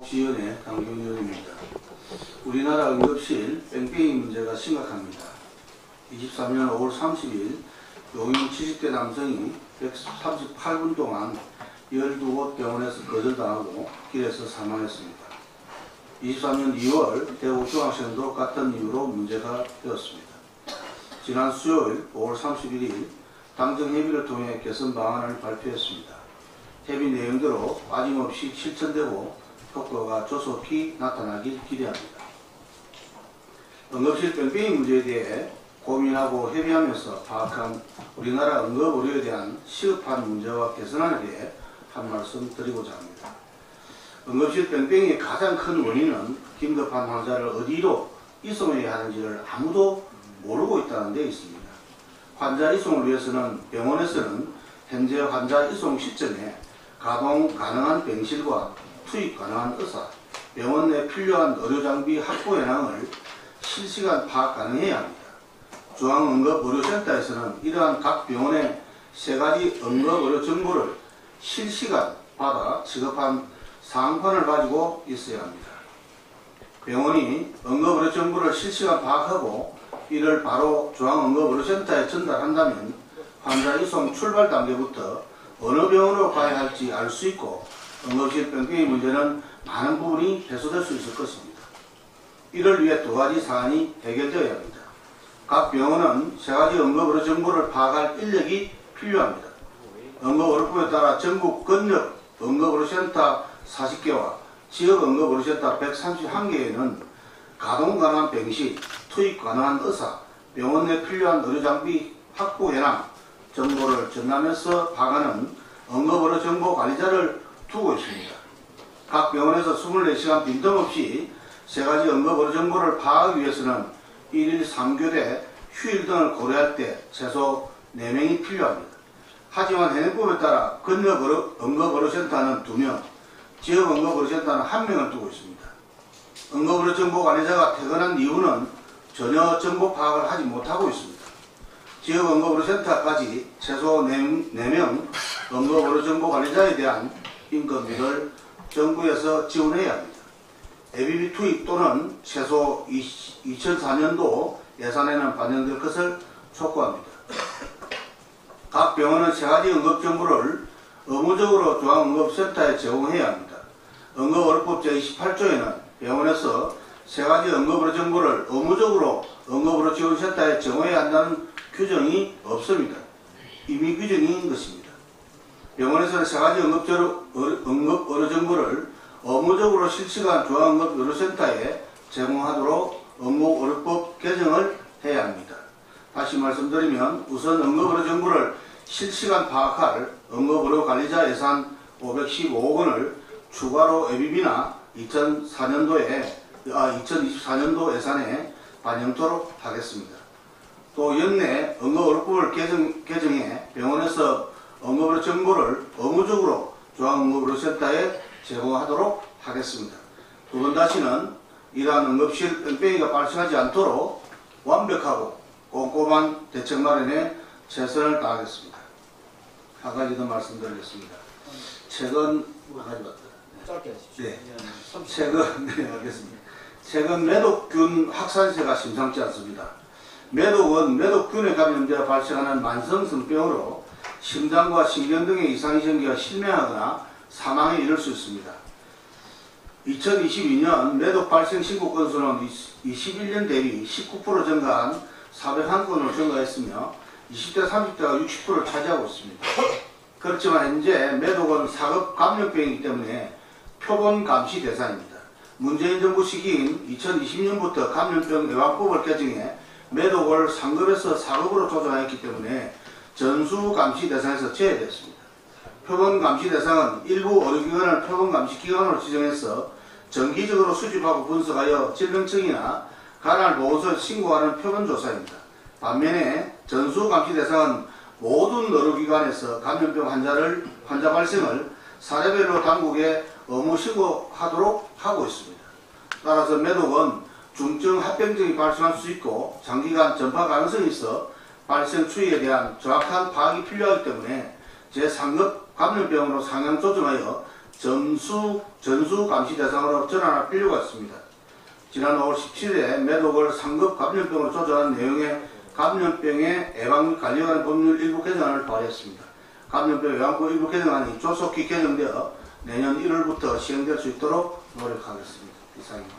지연의 강경윤입니다. 우리나라 응급실 뺑뺑이 문제가 심각합니다. 23년 5월 30일 용인 70대 남성이 138분 동안 12곳 병원에서 거절당하고 길에서 사망했습니다. 23년 2월 대구중앙시청도 같은 이유로 문제가 되었습니다. 지난 수요일 5월 31일 당정협의를 통해 개선 방안을 발표했습니다. 협의 내용대로 빠짐없이 실천되고 효과가 조속히 나타나길 기대합니다. 응급실 뺑뺑이 문제에 대해 고민하고 협의하면서 파악한 우리나라 응급의료에 대한 시급한 문제와 개선안에 대해 한 말씀 드리고자 합니다. 응급실 뺑뺑이의 가장 큰 원인은 긴급한 환자를 어디로 이송해야 하는지를 아무도 모르고 있다는 데 있습니다. 환자 이송을 위해서는 병원에서는 현재 환자 이송 시점에 가동 가능한 병실과 투입 가능한 의사, 병원 내 필요한 의료장비 확보 현황을 실시간 파악 가능해야 합니다. 중앙응급의료센터에서는 이러한 각 병원의 세 가지 응급의료 정보를 실시간 받아 지급한 상황판을 가지고 있어야 합니다. 병원이 응급의료 정보를 실시간 파악하고 이를 바로 중앙응급의료센터에 전달한다면 환자 이송 출발 단계부터 어느 병원으로 가야 할지 알 수 있고 응급실 뺑뺑이 문제는 많은 부분이 해소될 수 있을 것입니다. 이를 위해 두 가지 사안이 해결되어야 합니다. 각 병원은 세 가지 응급의료 정보를 파악할 인력이 필요합니다. 응급의료법에 따라 전국 근역 응급의료센터 40개와 지역 응급의료센터 131개에는 가동 가능한 병실, 투입 가능한 의사, 병원 내 필요한 의료장비 확보 현황 정보를 전하면서 파악하는 응급의료 정보 관리자를 두고 있습니다. 각 병원에서 24시간 빈틈없이 세 가지 응급의료 정보를 파악하기 위해서는 1일 3교대 휴일 등을 고려할 때 최소 4명이 필요합니다. 하지만 현행법에 따라 근역 응급의료센터는 2명, 지역 응급의료센터는 1명을 두고 있습니다. 응급의료 정보 관리자가 퇴근한 이후는 전혀 정보 파악을 하지 못하고 있습니다. 지역 응급의료센터까지 최소 4명 응급의료 정보 관리자에 대한 인건비를 정부에서 지원해야 합니다. ABB 투입 또는 최소 2004년도 예산에는 반영될 것을 촉구합니다. 각 병원은 세 가지 응급 정보를 의무적으로 중앙응급센터에 제공해야 합니다. 응급의료법 제28조에는 병원에서 세 가지 응급의료 정보를 의무적으로 응급의료지원센터에 제공해야 한다는 규정이 없습니다. 임의 규정인 것입니다. 병원에서는 세 가지 응급의료 정보를 의무적으로 실시간 중앙응급의료센터에 제공하도록 응급의료법 개정을 해야 합니다. 다시 말씀드리면 우선 응급의료 정보를 실시간 파악할 응급의료관리자 예산 515억 원을 추가로 ABB나 2024년도 예산에 반영토록 하겠습니다. 또 연내 응급의료법을 개정해 병원에서 응급의료 정보를 의무적으로 중앙응급의료센터에 제공하도록 하겠습니다. 두 번 다시는 이러한 응급실 뺑뺑이가 발생하지 않도록 완벽하고 꼼꼼한 대책 마련에 최선을 다하겠습니다. 한 가지 더 말씀드리겠습니다. 최근 최근 매독균 확산세가 심상치 않습니다. 매독은 매독균에 감염되어 발생하는 만성성병으로 심장과 신경 등의 이상이 생겨 실명하거나 사망에 이를 수 있습니다. 2022년 매독 발생 신고 건수는 21년 대비 19% 증가한 401건으로 증가했으며 20대 30대가 60%를 차지하고 있습니다. 그렇지만 현재 매독은 4급 감염병이기 때문에 표본 감시 대상입니다. 문재인 정부 시기인 2020년부터 감염병 예방법을 개정해 매독을 3급에서 4급으로 조정하였기 때문에 전수 감시 대상에서 제외됐습니다. 표본 감시 대상은 일부 의료기관을 표본 감시 기관으로 지정해서 정기적으로 수집하고 분석하여 질병청이나 간헐 보건소에 신고하는 표본 조사입니다. 반면에 전수 감시 대상은 모든 의료기관에서 감염병 환자 발생을 사례별로 당국에 의무 신고하도록 하고 있습니다. 따라서 매독은 중증 합병증이 발생할 수 있고 장기간 전파 가능성이 있어 발생 추이에 대한 정확한 파악이 필요하기 때문에 제3급 감염병으로 상향 조정하여 전수 감시 대상으로 전환할 필요가 있습니다. 지난 5월 17일에 매독을 상급 감염병으로 조정한 내용의 감염병의 예방 및 관리에 관한 법률 일부 개정안을 발의했습니다. 감염병 예방법 일부 개정안이 조속히 개정되어 내년 1월부터 시행될 수 있도록 노력하겠습니다. 이상입니다.